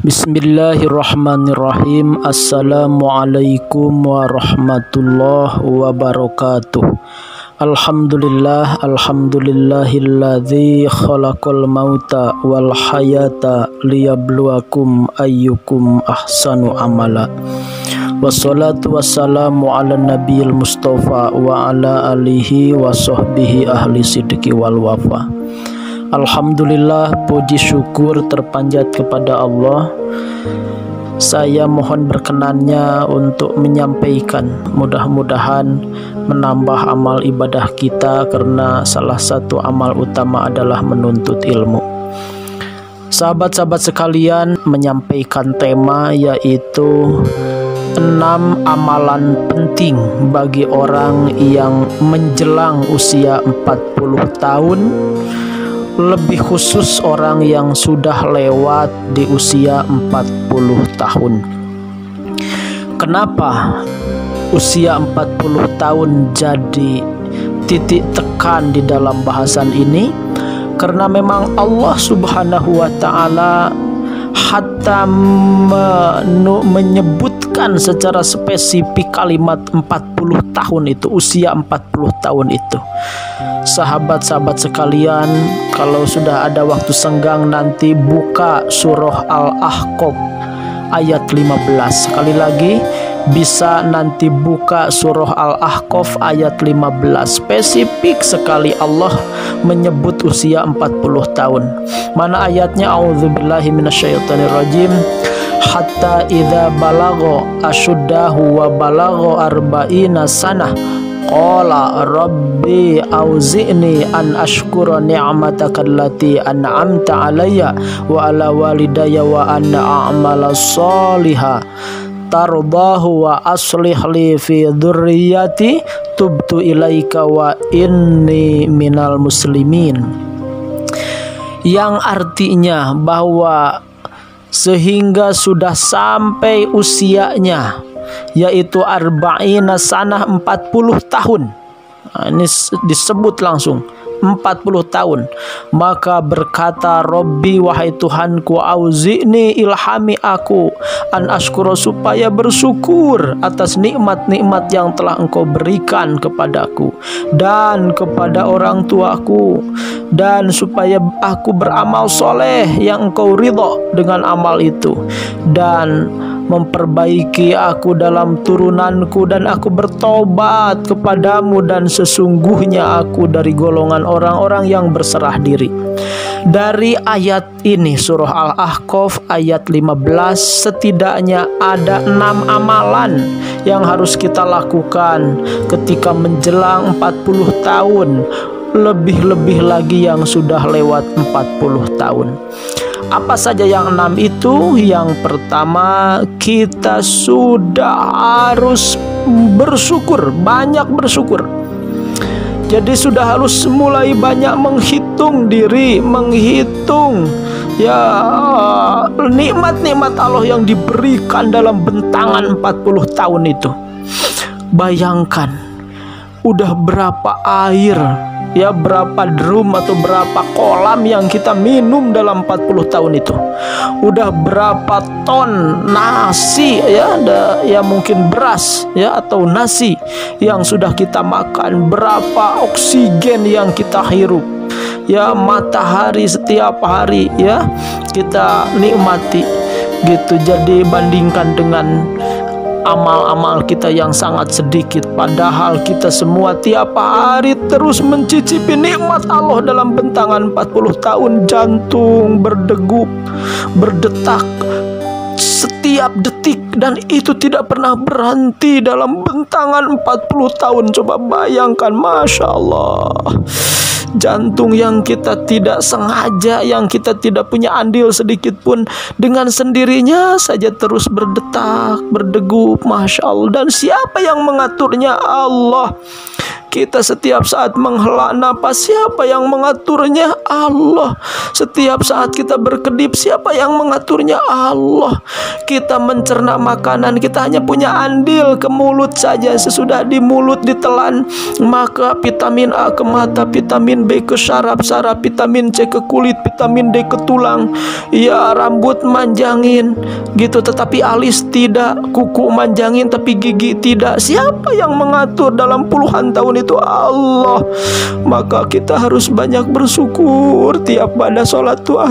Bismillahirrahmanirrahim. Assalamualaikum warahmatullahi wabarakatuh. Alhamdulillahilladzi khalaqal mauta wal hayata liyabluwakum ayyukum ahsanu amala. Wassalatu wassalamu ala nabiyil mustafa wa ala alihi wa sahbihi ahli sidqi wal wafa. Alhamdulillah, puji syukur terpanjat kepada Allah. Saya mohon berkenannya untuk menyampaikan, mudah-mudahan menambah amal ibadah kita, karena salah satu amal utama adalah menuntut ilmu. Sahabat-sahabat sekalian, menyampaikan tema yaitu 6 amalan penting bagi orang yang menjelang usia 40 tahun, lebih khusus orang yang sudah lewat di usia 40 tahun. Kenapa usia 40 tahun jadi titik tekan di dalam bahasan ini? Karena memang Allah Subhanahu wa ta'ala hatta menyebutkan secara spesifik kalimat 40 tahun itu, usia 40 tahun itu. Sahabat-sahabat sekalian, kalau sudah ada waktu senggang nanti buka surah Al-Ahqaf ayat 15. Sekali lagi bisa nanti buka surah Al-Ahqaf ayat 15. Spesifik sekali Allah menyebut usia 40 tahun. Mana ayatnya? A'udzubillahi minasyaitonirrajim. Hatta idza balagha asyuddahu wa balagha arba'ina sanah qala rabbi auzi'ni an ashkura ni'mataka allati an'amta alayya wa ala walidayya wa an a'mala sholihan tardahu wa aslih li fi dzurriyyati tubtu ilaika wa inni minal muslimin. Yang artinya bahwa sehingga sudah sampai usianya yaitu arba'ina sanah, 40 tahun. Nah, ini disebut langsung 40 tahun. Maka berkata, Robbi, wahai Tuhanku, auzi'ni, ilhami aku, an ashkura, supaya bersyukur atas nikmat-nikmat yang telah engkau berikan kepadaku dan kepada orang tuaku, dan supaya aku beramal soleh yang engkau ridho dengan amal itu, dan memperbaiki aku dalam turunanku, dan aku bertobat kepadamu, dan sesungguhnya aku dari golongan orang-orang yang berserah diri. Dari ayat ini, surah Al-Ahqaf ayat 15, setidaknya ada 6 amalan yang harus kita lakukan ketika menjelang 40 tahun, lebih-lebih lagi yang sudah lewat 40 tahun. Apa saja yang 6 itu? Yang pertama, kita sudah harus bersyukur, banyak bersyukur. Jadi sudah harus mulai banyak menghitung diri, menghitung nikmat-nikmat Allah yang diberikan dalam bentangan 40 tahun itu. Bayangkan udah berapa air, berapa drum atau berapa kolam yang kita minum dalam 40 tahun itu. Udah berapa ton nasi, mungkin beras atau nasi yang sudah kita makan. Berapa oksigen yang kita hirup. Matahari setiap hari kita nikmati gitu. Jadi bandingkan dengan amal-amal kita yang sangat sedikit, padahal kita semua tiap hari terus mencicipi nikmat Allah dalam bentangan 40 tahun. Jantung berdegup, berdetak setiap detik, dan itu tidak pernah berhenti dalam bentangan 40 tahun. Coba bayangkan, Masya Allah. Jantung yang kita tidak sengaja, yang kita tidak punya andil sedikit pun, dengan sendirinya saja terus berdetak, berdegup, Masya Allah. Dan siapa yang mengaturnya? Allah. Kita setiap saat menghela napas, siapa yang mengaturnya? Allah. Setiap saat kita berkedip, siapa yang mengaturnya? Allah. Kita mencerna makanan, kita hanya punya andil ke mulut saja. Sesudah di mulut ditelan, maka vitamin A ke mata, vitamin B ke saraf-saraf, vitamin C ke kulit, vitamin D ke tulang. Ya, rambut manjangin gitu, tetapi alis tidak, kuku manjangin tapi gigi tidak. Siapa yang mengatur dalam puluhan tahun itu? Allah. Maka kita harus banyak bersyukur tiap pada sholat tuh.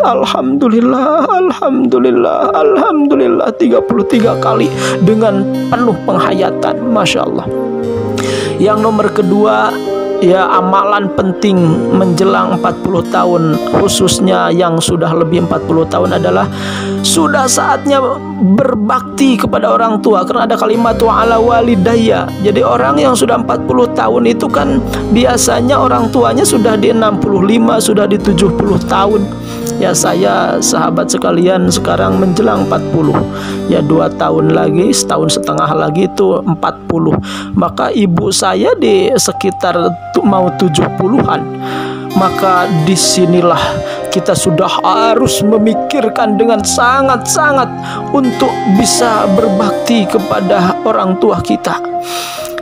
Alhamdulillah, alhamdulillah, alhamdulillah 33 kali dengan penuh penghayatan. Masya Allah. Yang nomor kedua, ya, amalan penting menjelang 40 tahun, khususnya yang sudah lebih 40 tahun adalah sudah saatnya berbakti kepada orang tua. Karena ada kalimat wa'ala walidayya. Jadi orang yang sudah 40 tahun itu kan biasanya orang tuanya sudah di 65, sudah di 70 tahun. Ya, saya sahabat sekalian sekarang menjelang 40. Ya, 2 tahun lagi, setahun setengah lagi itu 40. Maka ibu saya di sekitar mau 70-an. Maka disinilah kita sudah harus memikirkan dengan sangat-sangat untuk bisa berbakti kepada orang tua kita.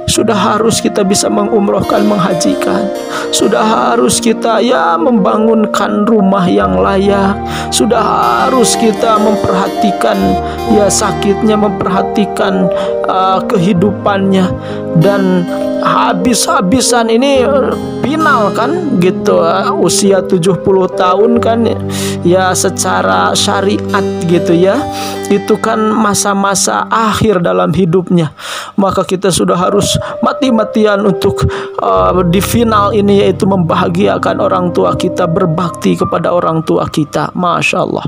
Sudah harus kita bisa mengumrohkan, menghajikan. Sudah harus kita ya membangunkan rumah yang layak. Sudah harus kita memperhatikan ya sakitnya, memperhatikan kehidupannya. Dan habis-habisan ini final kan gitu, usia 70 tahun kan ya, secara syariat gitu ya, itu kan masa-masa akhir dalam hidupnya. Maka kita sudah harus mati-matian untuk di final ini, yaitu membahagiakan orang tua kita, berbakti kepada orang tua kita. Masya Allah.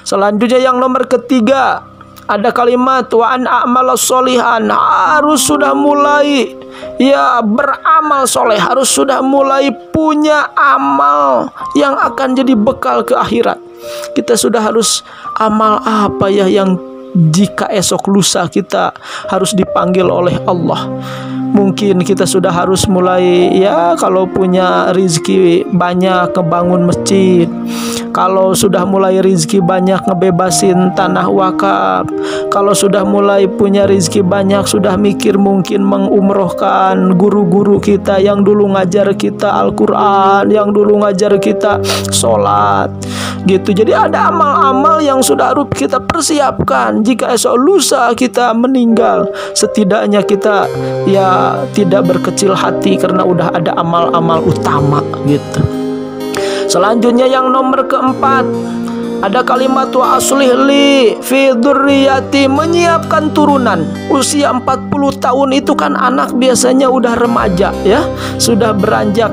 Selanjutnya yang nomor ketiga, ada kalimat wa an a'mal sholihan. Harus sudah mulai ya beramal soleh, harus sudah mulai punya amal yang akan jadi bekal ke akhirat. Kita sudah harus amal apa ya yang jika esok lusa kita harus dipanggil oleh Allah. Mungkin kita sudah harus mulai ya, kalau punya rizki banyak ngebangun masjid. Kalau sudah mulai rizki banyak ngebebasin tanah wakaf. Kalau sudah mulai punya rizki banyak, sudah mikir mungkin mengumrohkan guru-guru kita yang dulu ngajar kita Al-Quran, yang dulu ngajar kita sholat gitu. Jadi ada amal-amal yang sudah harus kita persiapkan. Jika esok lusa kita meninggal, setidaknya kita ya tidak berkecil hati karena udah ada amal-amal utama gitu. Selanjutnya yang nomor keempat, ada kalimat wa aslih li fi dzurriyyati, menyiapkan turunan. Usia 40 tahun itu kan anak biasanya udah remaja ya, sudah beranjak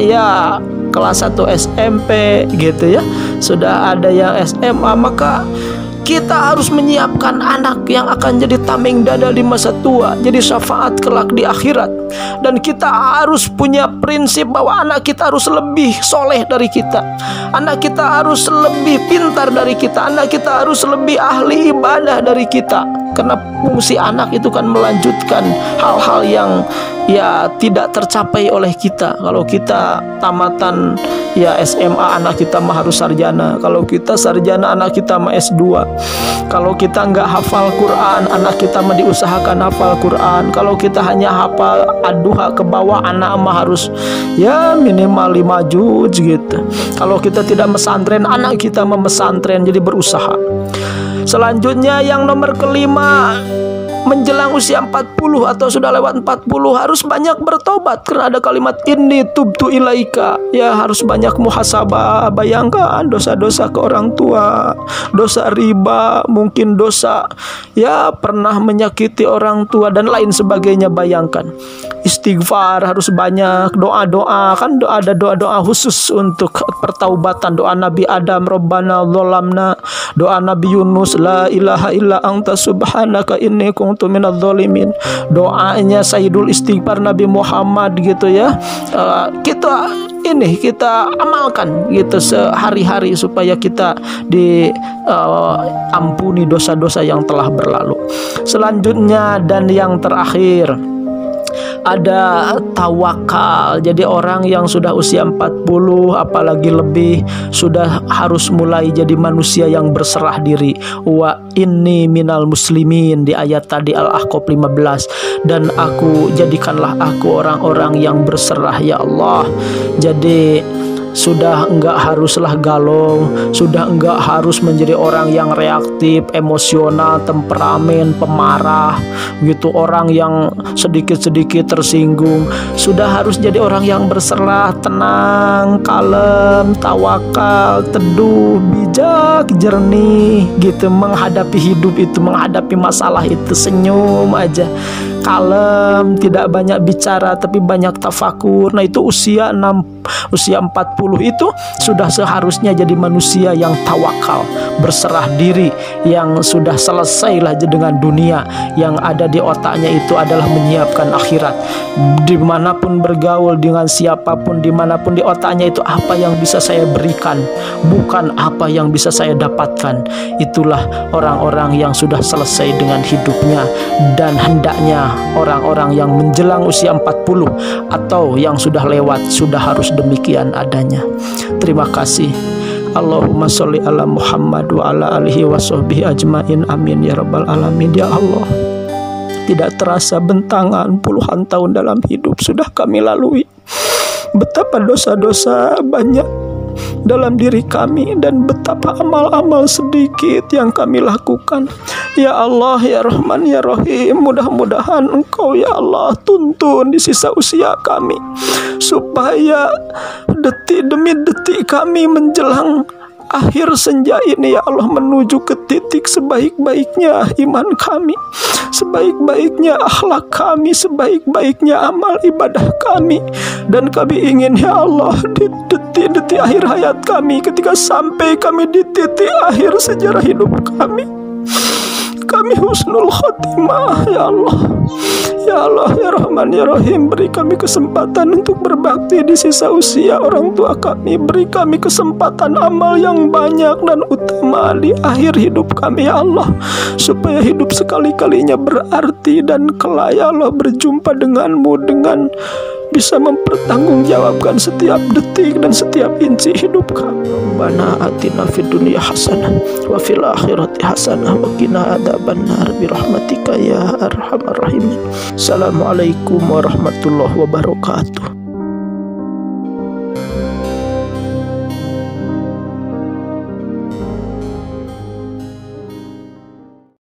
ya kelas 1 SMP gitu ya, sudah ada yang SMA. Maka kita harus menyiapkan anak yang akan jadi tameng dada di masa tua, jadi syafaat kelak di akhirat. Dan kita harus punya prinsip bahwa anak kita harus lebih soleh dari kita, anak kita harus lebih pintar dari kita, anak kita harus lebih ahli ibadah dari kita. Karena fungsi anak itu kan melanjutkan hal-hal yang ya tidak tercapai oleh kita. Kalau kita tamatan ya SMA, anak kita mah harus sarjana. Kalau kita sarjana, anak kita mah S2. Kalau kita nggak hafal Quran, anak kita mah diusahakan hafal Quran. Kalau kita hanya hafal ad-duha ke bawah, anak mah harus ya minimal 5 juz gitu. Kalau kita tidak mesantren, anak kita mah mesantren, jadi berusaha. Selanjutnya yang nomor kelima, menjelang usia 40 atau sudah lewat 40 harus banyak bertobat. Karena ada kalimat inni tubtu ilaika, ya harus banyak muhasabah. Bayangkan dosa-dosa ke orang tua, dosa riba, mungkin dosa ya pernah menyakiti orang tua dan lain sebagainya. Bayangkan, istighfar harus banyak, doa-doa kan, ada doa-doa khusus untuk pertaubatan. Doa Nabi Adam, Rabbana dzalamna, doa Nabi Yunus, la ilaha illa anta subhanaka inni kuntu minadz zalimin, doanya Sayyidul Istighfar Nabi Muhammad gitu ya. Kita amalkan gitu sehari-hari supaya kita diampuni dosa-dosa yang telah berlalu. Selanjutnya dan yang terakhir, ada tawakal. Jadi orang yang sudah usia 40 apalagi lebih sudah harus mulai jadi manusia yang berserah diri. Wa inni minal muslimin di ayat tadi Al-Ahqaf 15. Dan jadikanlah aku orang-orang yang berserah ya Allah. Jadi sudah enggak haruslah galong, sudah enggak harus menjadi orang yang reaktif, emosional, temperamen, pemarah gitu, orang yang sedikit-sedikit tersinggung. Sudah harus jadi orang yang berserah, tenang, kalem, tawakal, teduh, bijak, jernih gitu menghadapi hidup itu, menghadapi masalah itu, senyum aja, kalem, tidak banyak bicara tapi banyak tafakur. Nah itu usia 40 itu sudah seharusnya jadi manusia yang tawakal, berserah diri, yang sudah selesailah dengan dunia. Yang ada di otaknya itu adalah menyiapkan akhirat. Dimanapun bergaul dengan siapapun, dimanapun di otaknya itu apa yang bisa saya berikan, bukan apa yang bisa saya dapatkan. Itulah orang-orang yang sudah selesai dengan hidupnya. Dan hendaknya orang-orang yang menjelang usia 40 atau yang sudah lewat sudah harus demikian adanya. Terima kasih. Allahumma sholli ala Muhammad wa ala alihi wa sahbihi ajmain. Amin ya rabbal alamin. Ya Allah, tidak terasa bentangan puluhan tahun dalam hidup sudah kami lalui. Betapa dosa-dosa banyak dalam diri kami dan betapa amal-amal sedikit yang kami lakukan. Ya Allah, ya Rahman, ya Rahim, mudah-mudahan Engkau ya Allah tuntun di sisa usia kami, supaya detik demi detik kami menjelang akhir senja ini ya Allah menuju ke titik sebaik-baiknya iman kami, sebaik-baiknya akhlak kami, sebaik-baiknya amal ibadah kami. Dan kami ingin ya Allah di detik-detik akhir hayat kami, ketika sampai kami di titik akhir sejarah hidup kami husnul khotimah ya Allah. Ya Allah, ya Rahman, ya Rahim, beri kami kesempatan untuk berbakti di sisa usia orang tua kami. Beri kami kesempatan amal yang banyak dan utama di akhir hidup kami ya Allah, supaya hidup sekali-kalinya berarti dan kelak ya Allah berjumpa denganmu dengan bisa mempertanggungjawabkan setiap detik dan setiap inci hidup kami. Rabbana atina fid dunya hasanah wa fil akhirati hasanah wa qina adzabannar bi rahmatika ya arhamar rahimin. Assalamualaikum warahmatullahi wabarakatuh.